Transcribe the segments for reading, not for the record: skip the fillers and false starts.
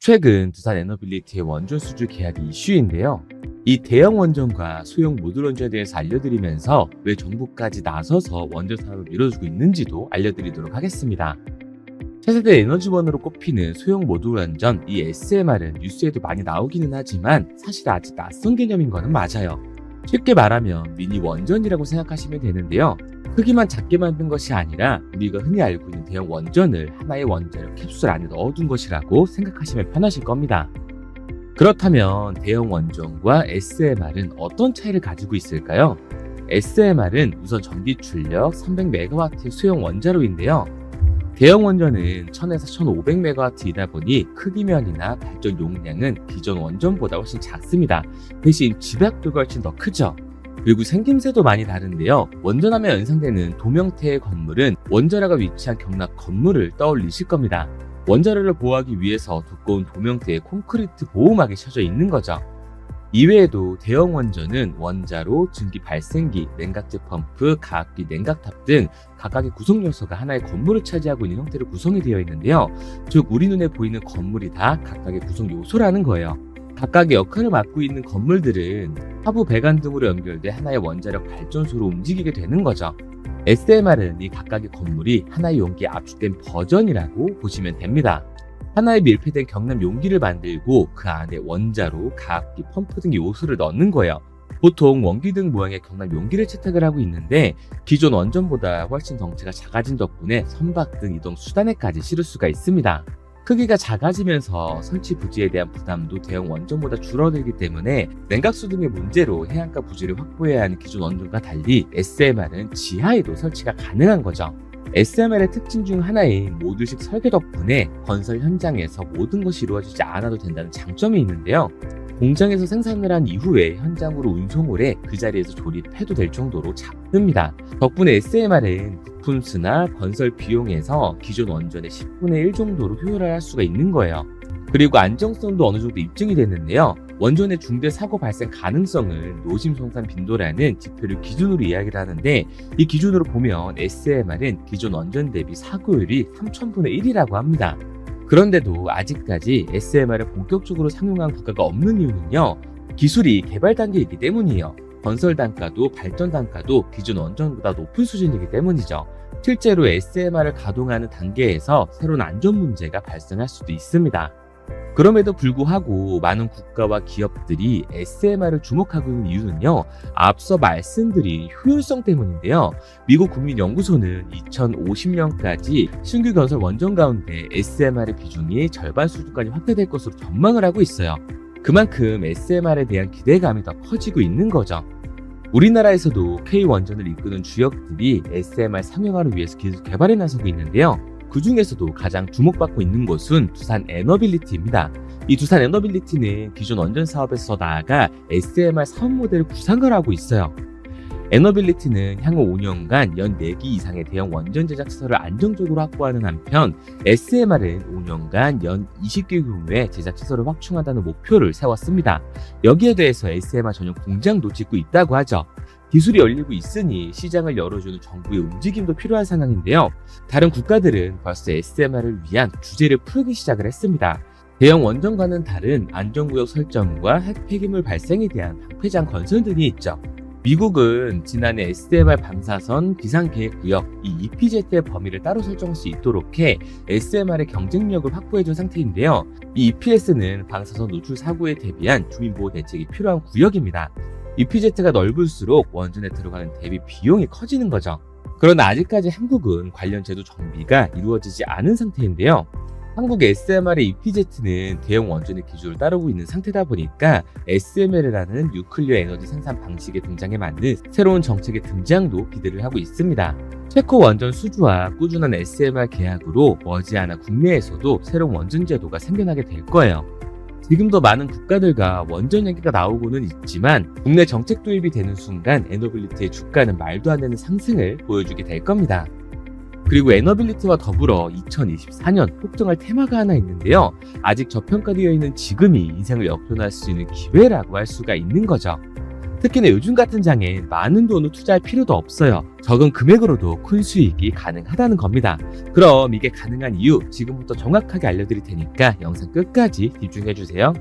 최근 두산 에너빌리티의 원전 수주 계약이 이슈인데요. 이 대형 원전과 소형 모듈 원전에 대해서 알려드리면서 왜 정부까지 나서서 원전 사업을 밀어주고 있는지도 알려드리도록 하겠습니다. 차세대 에너지원으로 꼽히는 소형 모듈 원전, 이 SMR은 뉴스에도 많이 나오기는 하지만 사실 아직 낯선 개념인 거는 맞아요. 쉽게 말하면 미니 원전이라고 생각하시면 되는데요. 크기만 작게 만든 것이 아니라 우리가 흔히 알고 있는 대형 원전을 하나의 원자력 캡슐 안에 넣어둔 것이라고 생각하시면 편하실 겁니다. 그렇다면 대형 원전과 SMR은 어떤 차이를 가지고 있을까요? SMR은 우선 전기 출력 300MW의 소형 원자로인데요. 대형 원전은 1000에서 1500MW이다 보니 크기면이나 발전 용량은 기존 원전보다 훨씬 작습니다. 대신 집약도가 훨씬 더 크죠. 그리고 생김새도 많이 다른데요. 원전하면 연상되는 도명태의 건물은 원자로가 위치한 경락 건물을 떠올리실 겁니다. 원자로를 보호하기 위해서 두꺼운 도명태의 콘크리트 보호막이 쳐져 있는 거죠. 이외에도 대형 원전은 원자로, 증기 발생기, 냉각제 펌프, 가압기 냉각탑 등 각각의 구성 요소가 하나의 건물을 차지하고 있는 형태로 구성이 되어 있는데요. 즉 우리 눈에 보이는 건물이 다 각각의 구성 요소라는 거예요. 각각의 역할을 맡고 있는 건물들은 하부 배관 등으로 연결돼 하나의 원자력 발전소로 움직이게 되는 거죠. SMR은 이 각각의 건물이 하나의 용기에 압축된 버전이라고 보시면 됩니다. 하나의 밀폐된 경남 용기를 만들고 그 안에 원자로, 가압기, 펌프 등의 요소를 넣는 거예요. 보통 원기등 모양의 경남 용기를 채택을 하고 있는데 기존 원전보다 훨씬 덩치가 작아진 덕분에 선박 등 이동 수단에까지 실을 수가 있습니다. 크기가 작아지면서 설치 부지에 대한 부담도 대형 원전보다 줄어들기 때문에 냉각수 등의 문제로 해안가 부지를 확보해야 하는 기존 원전과 달리 SMR은 지하에도 설치가 가능한 거죠. SMR의 특징 중 하나인 모듈식 설계 덕분에 건설 현장에서 모든 것이 이루어지지 않아도 된다는 장점이 있는데요. 공장에서 생산을 한 이후에 현장으로 운송을 해 그 자리에서 조립해도 될 정도로 작습니다. 덕분에 SMR은 부품수나 건설 비용에서 기존 원전의 10분의 1 정도로 효율화할 수가 있는 거예요. 그리고 안정성도 어느 정도 입증이 됐는데요. 원전의 중대 사고 발생 가능성을 노심송산 빈도라는 지표를 기준으로 이야기를 하는데 이 기준으로 보면 SMR은 기존 원전 대비 사고율이 3000분의 1이라고 합니다. 그런데도 아직까지 SMR을 본격적으로 상용한 국가가 없는 이유는요. 기술이 개발 단계이기 때문이에요. 건설 단가도 발전 단가도 기존 원전보다 높은 수준이기 때문이죠. 실제로 SMR을 가동하는 단계에서 새로운 안전 문제가 발생할 수도 있습니다. 그럼에도 불구하고 많은 국가와 기업들이 SMR을 주목하고 있는 이유는요. 앞서 말씀드린 효율성 때문인데요. 미국 국민연구소는 2050년까지 신규 건설 원전 가운데 SMR의 비중이 절반 수준까지 확대될 것으로 전망을 하고 있어요. 그만큼 SMR에 대한 기대감이 더 커지고 있는 거죠. 우리나라에서도 K원전을 이끄는 주역들이 SMR 상용화를 위해서 기술 개발에 나서고 있는데요. 그 중에서도 가장 주목받고 있는 곳은 두산 에너빌리티입니다. 이 두산 에너빌리티는 기존 원전 사업에서 나아가 SMR 사업 모델을 구상을 하고 있어요. 에너빌리티는 향후 5년간 연 4기 이상의 대형 원전 제작 시설을 안정적으로 확보하는 한편 SMR은 5년간 연 20개 규모의 제작 시설을 확충한다는 목표를 세웠습니다. 여기에 대해서 SMR 전용 공장도 짓고 있다고 하죠. 기술이 열리고 있으니 시장을 열어주는 정부의 움직임도 필요한 상황인데요. 다른 국가들은 벌써 SMR을 위한 규제를 풀기 시작을 했습니다. 대형 원전과는 다른 안전구역 설정과 핵 폐기물 발생에 대한 방패장 건설 등이 있죠. 미국은 지난해 SMR 방사선 비상계획구역 이 EPZ의 범위를 따로 설정할 수 있도록 해 SMR의 경쟁력을 확보해준 상태인데요. 이 EPS는 방사선 노출 사고에 대비한 주민보호 대책이 필요한 구역입니다. EPZ가 넓을수록 원전에 들어가는 대비 비용이 커지는 거죠. 그러나 아직까지 한국은 관련 제도 정비가 이루어지지 않은 상태인데요. 한국 SMR의 EPZ는 대형 원전의 기준을 따르고 있는 상태다 보니까 SMR이라는 뉴클리어 에너지 생산 방식의 등장에 맞는 새로운 정책의 등장도 기대를 하고 있습니다. 체코 원전 수주와 꾸준한 SMR 계약으로 머지않아 국내에서도 새로운 원전 제도가 생겨나게 될 거예요. 지금도 많은 국가들과 원전 얘기가 나오고는 있지만 국내 정책 도입이 되는 순간 에너빌리티의 주가는 말도 안 되는 상승을 보여주게 될 겁니다. 그리고 에너빌리티와 더불어 2024년 폭등할 테마가 하나 있는데요. 아직 저평가되어 있는 지금이 인생을 역전할 수 있는 기회라고 할 수가 있는 거죠. 특히나 요즘 같은 장에 많은 돈을 투자할 필요도 없어요. 적은 금액으로도 큰 수익이 가능하다는 겁니다. 그럼 이게 가능한 이유 지금부터 정확하게 알려드릴 테니까 영상 끝까지 집중해주세요.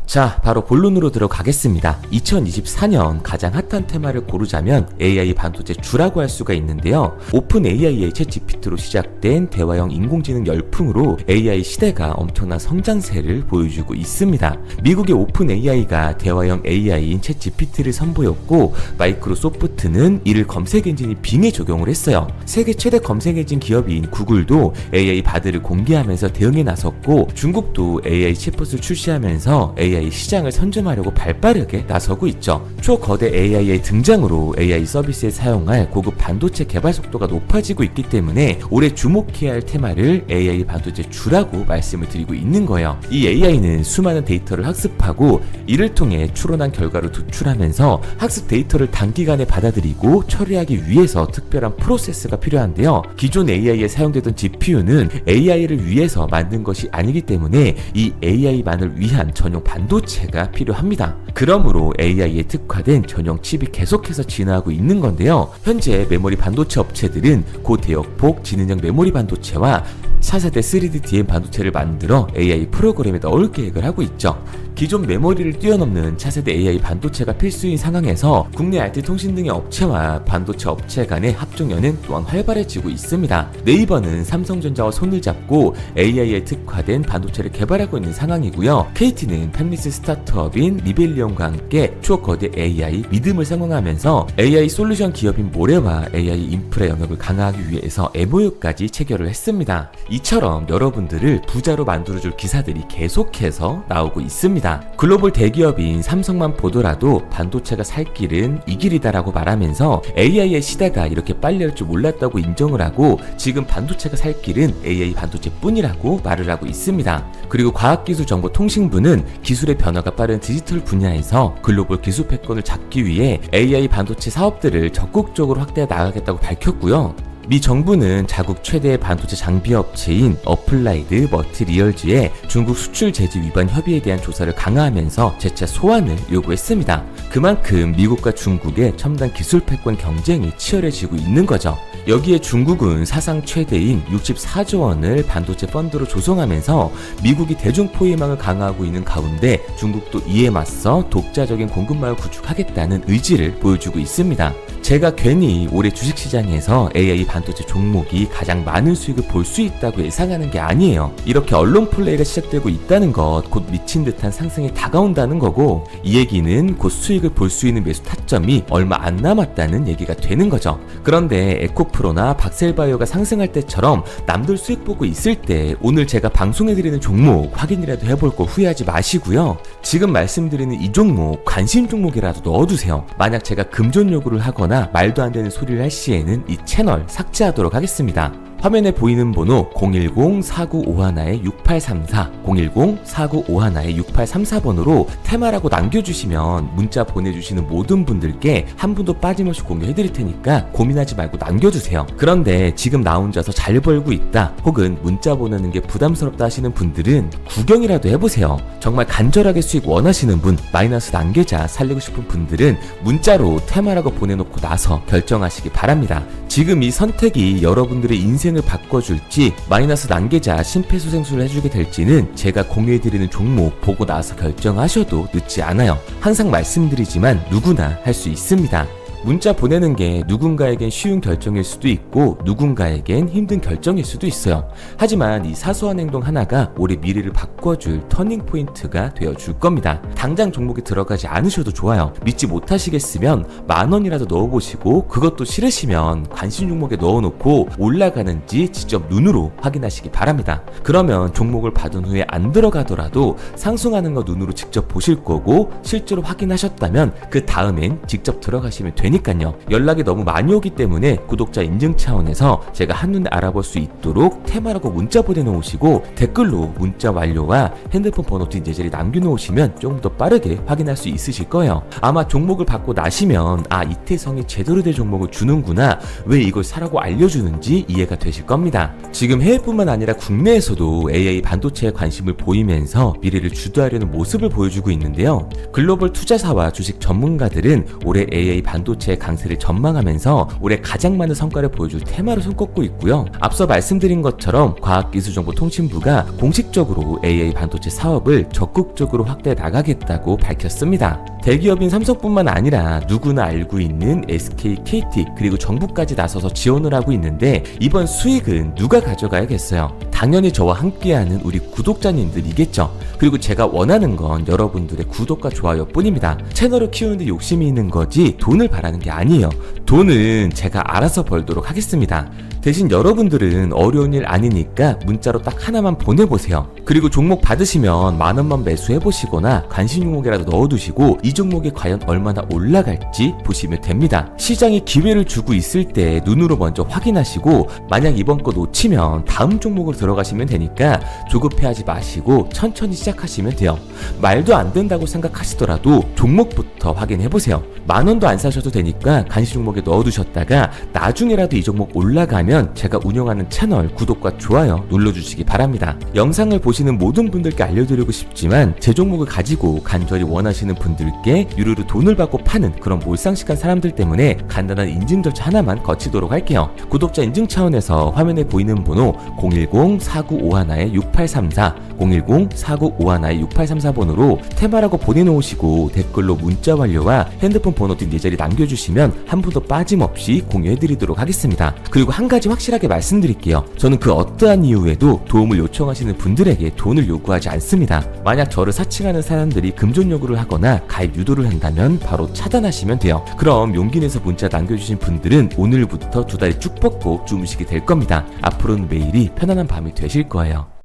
자, 바로 본론으로 들어가겠습니다. 2024년 가장 핫한 테마를 고르자면 AI 반도체 주라고 할 수가 있는데요. 오픈 AI의 챗GPT로 시작된 대화형 인공지능 열풍으로 AI 시대가 엄청난 성장세를 보여주고 있습니다. 미국의 오픈 AI가 대화형 AI인 챗GPT를 선보였고, 마이크로소프트는 이를 검색 엔진인 빙에 적용을 했어요. 세계 최대 검색 엔진 기업인 구글도 AI 바드를 공개하면서 대응에 나섰고, 중국도 AI 챗봇을 출시하면서 AI 시장을 선점하려고 발빠르게 나서고 있죠. 초거대 AI의 등장으로 AI 서비스에 사용할 고급 반도체 개발 속도가 높아지고 있기 때문에 올해 주목해야 할 테마를 AI 반도체 주라고 말씀을 드리고 있는 거예요. 이 AI는 수많은 데이터를 학습하고 이를 통해 추론한 결과를 도출하면서 학습 데이터를 단기간에 받아들이고 처리하기 위해서 특별한 프로세스가 필요한데요. 기존 AI에 사용되던 GPU는 AI를 위해서 만든 것이 아니기 때문에 이 AI만을 위한 전용 반도체가 필요합니다. 그러므로 AI에 특화된 전용 칩이 계속해서 진화하고 있는 건데요. 현재 메모리 반도체 업체들은 고대역폭 지능형 메모리 반도체와 4세대 3D DM 반도체를 만들어 AI 프로그램에 넣을 계획을 하고 있죠. 기존 메모리를 뛰어넘는 차세대 AI 반도체가 필수인 상황에서 국내 IT 통신 등의 업체와 반도체 업체 간의 합종연은 또한 활발해지고 있습니다. 네이버는 삼성전자와 손을 잡고 AI에 특화된 반도체를 개발하고 있는 상황이고요. KT는 팹리스 스타트업인 리벨리온과 함께 초거대 AI 믿음을 상용하면서 AI 솔루션 기업인 모레와 AI 인프라 영역을 강화하기 위해서 MOU까지 체결을 했습니다. 이처럼 여러분들을 부자로 만들어줄 기사들이 계속해서 나오고 있습니다. 글로벌 대기업인 삼성만 보더라도 반도체가 살 길은 이 길이다라고 말하면서 AI의 시대가 이렇게 빨리 올 줄 몰랐다고 인정을 하고 지금 반도체가 살 길은 AI 반도체뿐이라고 말을 하고 있습니다. 그리고 과학기술정보통신부는 기술의 변화가 빠른 디지털 분야에서 글로벌 기술 패권을 잡기 위해 AI 반도체 사업들을 적극적으로 확대해 나가겠다고 밝혔고요. 미 정부는 자국 최대의 반도체 장비 업체인 어플라이드 머티리얼즈의 중국 수출 제재 위반 협의에 대한 조사를 강화하면서 재차 소환을 요구했습니다. 그만큼 미국과 중국의 첨단 기술 패권 경쟁이 치열해지고 있는 거죠. 여기에 중국은 사상 최대인 64조 원을 반도체 펀드로 조성하면서 미국이 대중 포위망을 강화하고 있는 가운데 중국도 이에 맞서 독자적인 공급망을 구축하겠다는 의지를 보여주고 있습니다. 제가 괜히 올해 주식시장에서 AI 반도체 종목이 가장 많은 수익을 볼 수 있다고 예상하는 게 아니에요. 이렇게 언론 플레이가 시작되고 있다는 것, 곧 미친 듯한 상승이 다가온다는 거고, 이 얘기는 곧 수익을 볼 수 있는 매수 타점이 얼마 안 남았다는 얘기가 되는 거죠. 그런데 에코프로나 박셀바이오가 상승할 때처럼 남들 수익 보고 있을 때 오늘 제가 방송해드리는 종목 확인이라도 해볼 거 후회하지 마시고요. 지금 말씀드리는 이 종목 관심 종목이라도 넣어두세요. 만약 제가 금전 요구를 하거나 말도 안 되는 소리를 할 시에는 이 채널 삭제하도록 하겠습니다. 화면에 보이는 번호 010-4951-6834, 010-4951-6834번으로 테마라고 남겨주시면 문자 보내주시는 모든 분들께 한 분도 빠짐없이 공유해드릴 테니까 고민하지 말고 남겨주세요. 그런데 지금 나 혼자서 잘 벌고 있다, 혹은 문자 보내는 게 부담스럽다 하시는 분들은 구경이라도 해보세요. 정말 간절하게 수익 원하시는 분, 마이너스 단계자 살리고 싶은 분들은 문자로 테마라고 보내놓고 나서 결정하시기 바랍니다. 지금 이 선택이 여러분들의 인생을 바꿔줄지 마이너스 단계자 심폐소생술을 해주게 될지는 제가 공유해드리는 종목 보고 나서 결정하셔도 늦지 않아요. 항상 말씀드리지만 누구나 할 수 있습니다. 문자 보내는 게 누군가에겐 쉬운 결정일 수도 있고 누군가에겐 힘든 결정일 수도 있어요. 하지만 이 사소한 행동 하나가 올해 미래를 바꿔줄 터닝 포인트가 되어줄 겁니다. 당장 종목에 들어가지 않으셔도 좋아요. 믿지 못하시겠으면 10,000원이라도 넣어보시고, 그것도 싫으시면 관심 종목에 넣어놓고 올라가는지 직접 눈으로 확인하시기 바랍니다. 그러면 종목을 받은 후에 안 들어가더라도 상승하는 거 눈으로 직접 보실 거고, 실제로 확인하셨다면 그 다음엔 직접 들어가시면 되니까 되니까요. 연락이 너무 많이 오기 때문에 구독자 인증 차원에서 제가 한눈에 알아볼 수 있도록 테마라고 문자 보내놓으시고 댓글로 문자 완료와 핸드폰 번호 등 예절이 남겨놓으시면 조금 더 빠르게 확인할 수 있으실 거예요. 아마 종목을 받고 나시면 이태성이 제대로 된 종목을 주는구나, 왜 이걸 사라고 알려주는지 이해가 되실 겁니다. 지금 해외뿐만 아니라 국내에서도 AI 반도체에 관심을 보이면서 미래를 주도하려는 모습을 보여주고 있는데요. 글로벌 투자사와 주식 전문가들은 올해 AI 반도체의 강세를 전망하면서 올해 가장 많은 성과를 보여줄 테마로 손꼽고 있고요. 앞서 말씀드린 것처럼 과학기술정보통신부가 공식적으로 AI 반도체 사업을 적극적으로 확대해 나가겠다고 밝혔습니다. 대기업인 삼성뿐만 아니라 누구나 알고 있는 SK, KT 그리고 정부까지 나서서 지원을 하고 있는데, 이번 수익은 누가 가져가야겠어요? 당연히 저와 함께하는 우리 구독자님들이겠죠. 그리고 제가 원하는 건 여러분들의 구독과 좋아요 뿐입니다. 채널을 키우는데 욕심이 있는 거지 돈을 바라는 게 아니에요. 돈은 제가 알아서 벌도록 하겠습니다. 대신 여러분들은 어려운 일 아니니까 문자로 딱 하나만 보내보세요. 그리고 종목 받으시면 10,000원만 매수해보시거나 관심 종목이라도 넣어두시고 이 종목이 과연 얼마나 올라갈지 보시면 됩니다. 시장이 기회를 주고 있을 때 눈으로 먼저 확인하시고, 만약 이번 거 놓치면 다음 종목으로 들어가시면 되니까 조급해하지 마시고 천천히 시작하시면 돼요. 말도 안 된다고 생각하시더라도 종목부터 확인해보세요. 10,000원도 안 사셔도 되니까 관심 종목에 넣어두셨다가 나중에라도 이 종목 올라가면 제가 운영하는 채널 구독과 좋아요 눌러주시기 바랍니다. 영상을 보시는 모든 분들께 알려드리고 싶지만 제 종목을 가지고 간절히 원하시는 분들께 유료로 돈을 받고 파는 그런 몰상식한 사람들 때문에 간단한 인증 절차 하나만 거치도록 할게요. 구독자 인증 차원에서 화면에 보이는 번호 010-4951-6834 010-4951-6834번으로 테마라고 보내놓으시고 댓글로 문자 완료와 핸드폰 번호 등 4자리 남겨주시면 한 분도 빠짐없이 공유해드리도록 하겠습니다. 그리고 한 가지 확실하게 말씀드릴게요. 저는 그 어떠한 이유에도 도움을 요청하시는 분들에게 돈을 요구하지 않습니다. 만약 저를 사칭하는 사람들이 금전 요구를 하거나 가입 유도를 한다면 바로 차단하시면 돼요. 그럼 용기 내서 문자 남겨주신 분들은 오늘부터 2다리 쭉 뻗고 주무시게 될 겁니다. 앞으로는 매일이 편안한 밤이 되실 거예요.